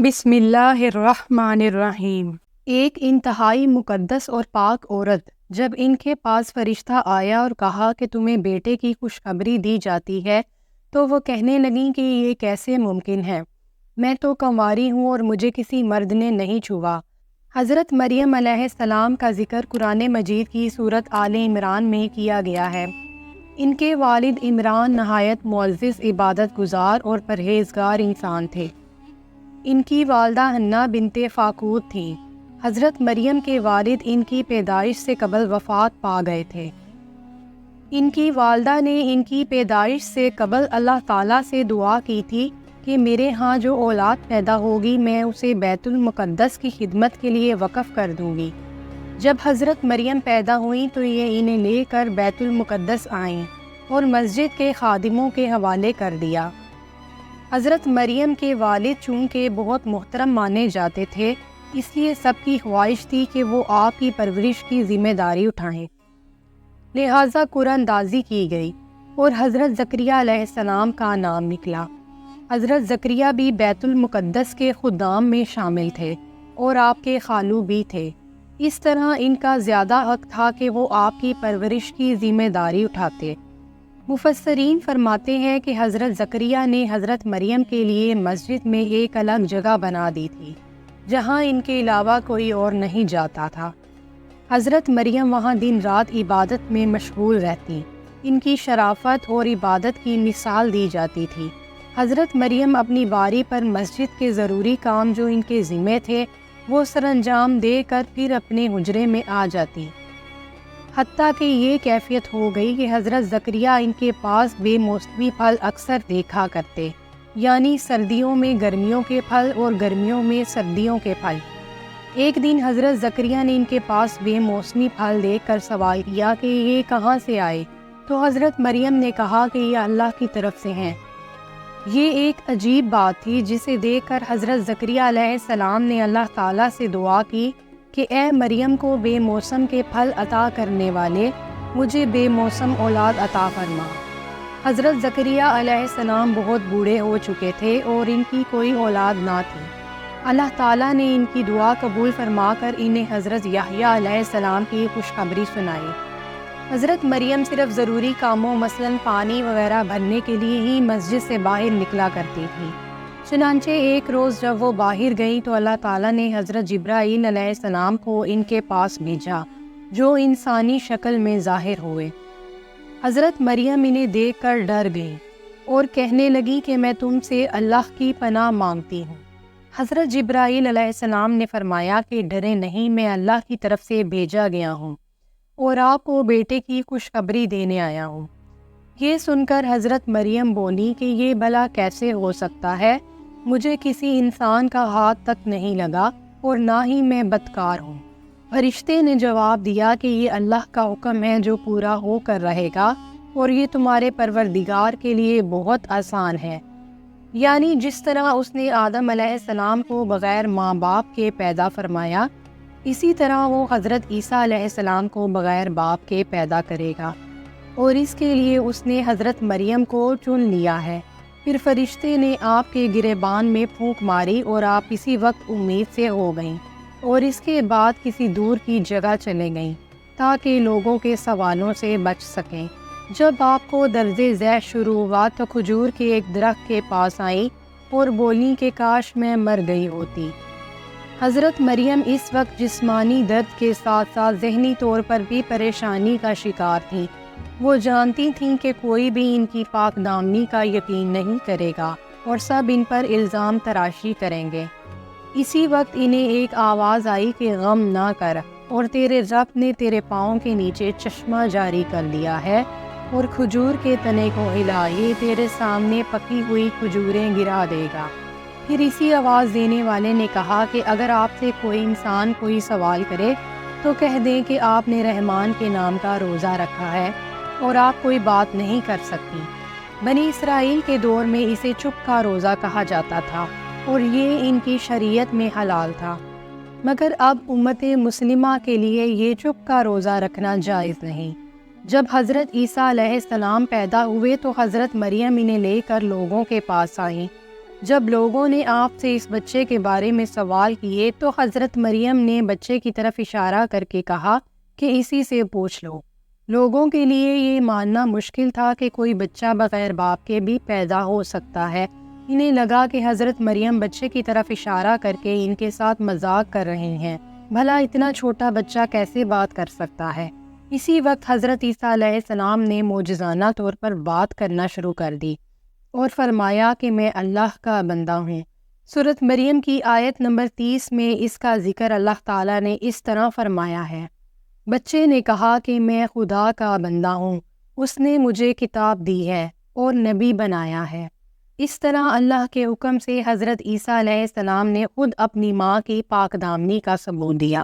بسم اللہ الرحمن الرحیم۔ ایک انتہائی مقدس اور پاک عورت جب ان کے پاس فرشتہ آیا اور کہا کہ تمہیں بیٹے کی خوشخبری دی جاتی ہے تو وہ کہنے لگیں کہ یہ کیسے ممکن ہے، میں تو کنواری ہوں اور مجھے کسی مرد نے نہیں چھوا۔ حضرت مریم علیہ السلام کا ذکر قرآن مجید کی سورۃ آل عمران میں کیا گیا ہے۔ ان کے والد عمران نہایت معزز، عبادت گزار اور پرہیزگار انسان تھے۔ ان کی والدہ حنہ بنت فاقود تھیں۔ حضرت مریم کے والد ان کی پیدائش سے قبل وفات پا گئے تھے۔ ان کی والدہ نے ان کی پیدائش سے قبل اللہ تعالیٰ سے دعا کی تھی کہ میرے ہاں جو اولاد پیدا ہوگی میں اسے بیت المقدس کی خدمت کے لیے وقف کر دوں گی۔ جب حضرت مریم پیدا ہوئیں تو یہ انہیں لے کر بیت المقدس آئیں اور مسجد کے خادموں کے حوالے کر دیا۔ حضرت مریم کے والد چونکہ بہت محترم مانے جاتے تھے، اس لیے سب کی خواہش تھی کہ وہ آپ کی پرورش کی ذمہ داری اٹھائیں، لہٰذا قرآن اندازی کی گئی اور حضرت زکریا علیہ السلام کا نام نکلا۔ حضرت زکریا بھی بیت المقدس کے خدام میں شامل تھے اور آپ کے خالو بھی تھے، اس طرح ان کا زیادہ حق تھا کہ وہ آپ کی پرورش کی ذمہ داری اٹھاتے۔ مفسرین فرماتے ہیں کہ حضرت زکریا نے حضرت مریم کے لیے مسجد میں ایک الگ جگہ بنا دی تھی جہاں ان کے علاوہ کوئی اور نہیں جاتا تھا۔ حضرت مریم وہاں دن رات عبادت میں مشغول رہتی، ان کی شرافت اور عبادت کی مثال دی جاتی تھی۔ حضرت مریم اپنی باری پر مسجد کے ضروری کام جو ان کے ذمے تھے وہ سر انجام دے کر پھر اپنے حجرے میں آ جاتی، حتیٰ کہ یہ کیفیت ہو گئی کہ حضرت زکریا ان کے پاس بے موسمی پھل اکثر دیکھا کرتے، یعنی سردیوں میں گرمیوں کے پھل اور گرمیوں میں سردیوں کے پھل۔ ایک دن حضرت زکریا نے ان کے پاس بے موسمی پھل دیکھ کر سوال کیا کہ یہ کہاں سے آئے، تو حضرت مریم نے کہا کہ یہ اللہ کی طرف سے ہیں۔ یہ ایک عجیب بات تھی جسے دیکھ کر حضرت زکریا علیہ السلام نے اللہ تعالیٰ سے دعا کی کہ اے مریم کو بے موسم کے پھل عطا کرنے والے، مجھے بے موسم اولاد عطا فرما۔ حضرت زکریا علیہ السلام بہت بوڑھے ہو چکے تھے اور ان کی کوئی اولاد نہ تھی۔ اللہ تعالیٰ نے ان کی دعا قبول فرما کر انہیں حضرت یحییٰ علیہ السلام کی خوشخبری سنائی۔ حضرت مریم صرف ضروری کاموں مثلاً پانی وغیرہ بھرنے کے لیے ہی مسجد سے باہر نکلا کرتی تھی۔ چنانچہ ایک روز جب وہ باہر گئی تو اللہ تعالیٰ نے حضرت جبرائیل علیہ السلام کو ان کے پاس بھیجا جو انسانی شکل میں ظاہر ہوئے۔ حضرت مریم انہیں دیکھ کر ڈر گئی اور کہنے لگی کہ میں تم سے اللہ کی پناہ مانگتی ہوں۔ حضرت جبرائیل علیہ السلام نے فرمایا کہ ڈرے نہیں، میں اللہ کی طرف سے بھیجا گیا ہوں اور آپ کو بیٹے کی خوشخبری دینے آیا ہوں۔ یہ سن کر حضرت مریم بولی کہ یہ بھلا کیسے ہو سکتا ہے، مجھے کسی انسان کا ہاتھ تک نہیں لگا اور نہ ہی میں بدکار ہوں۔ فرشتے نے جواب دیا کہ یہ اللہ کا حکم ہے جو پورا ہو کر رہے گا اور یہ تمہارے پروردگار کے لیے بہت آسان ہے، یعنی جس طرح اس نے آدم علیہ السلام کو بغیر ماں باپ کے پیدا فرمایا، اسی طرح وہ حضرت عیسیٰ علیہ السلام کو بغیر باپ کے پیدا کرے گا، اور اس کے لیے اس نے حضرت مریم کو چن لیا ہے۔ پھر فرشتے نے آپ کے گریبان میں پھونک ماری اور آپ اسی وقت امید سے ہو گئیں اور اس کے بعد کسی دور کی جگہ چلے گئیں تاکہ لوگوں کے سوالوں سے بچ سکیں۔ جب آپ کو درد ذیل شروع ہوا تو کھجور کے ایک درخت کے پاس آئیں اور بولیں کہ کاش میں مر گئی ہوتی۔ حضرت مریم اس وقت جسمانی درد کے ساتھ ساتھ ذہنی طور پر بھی پریشانی کا شکار تھیں۔ وہ جانتی تھیں کہ کوئی بھی ان کی پاک دامنی کا یقین نہیں کرے گا اور سب ان پر الزام تراشی کریں گے۔ اسی وقت انہیں ایک آواز آئی کہ غم نہ کر، اور تیرے رب نے تیرے پاؤں کے نیچے چشمہ جاری کر لیا ہے اور کھجور کے تنے کو ہلا، یہ تیرے سامنے پکی ہوئی کھجوریں گرا دے گا۔ پھر اسی آواز دینے والے نے کہا کہ اگر آپ سے کوئی انسان کوئی سوال کرے تو کہہ دیں کہ آپ نے رحمان کے نام کا روزہ رکھا ہے اور آپ کوئی بات نہیں کر سکتی۔ بنی اسرائیل کے دور میں اسے چپ کا روزہ کہا جاتا تھا اور یہ ان کی شریعت میں حلال تھا، مگر اب امت مسلمہ کے لیے یہ چپ کا روزہ رکھنا جائز نہیں۔ جب حضرت عیسیٰ علیہ السلام پیدا ہوئے تو حضرت مریم انہیں لے کر لوگوں کے پاس آئیں جب لوگوں نے آپ سے اس بچے کے بارے میں سوال کیے تو حضرت مریم نے بچے کی طرف اشارہ کر کے کہا کہ اسی سے پوچھ لو۔ لوگوں کے لیے یہ ماننا مشکل تھا کہ کوئی بچہ بغیر باپ کے بھی پیدا ہو سکتا ہے۔ انہیں لگا کہ حضرت مریم بچے کی طرف اشارہ کر کے ان کے ساتھ مذاق کر رہے ہیں، بھلا اتنا چھوٹا بچہ کیسے بات کر سکتا ہے۔ اسی وقت حضرت عیسیٰ علیہ السلام نے معجزانہ طور پر بات کرنا شروع کر دی اور فرمایا کہ میں اللہ کا بندہ ہوں۔ سورۃ مریم کی آیت نمبر 30 میں اس کا ذکر اللہ تعالیٰ نے اس طرح فرمایا ہے، بچے نے کہا کہ میں خدا کا بندہ ہوں، اس نے مجھے کتاب دی ہے اور نبی بنایا ہے۔ اس طرح اللہ کے حکم سے حضرت عیسیٰ علیہ السلام نے خود اپنی ماں کی پاک دامنی کا ثبوت دیا۔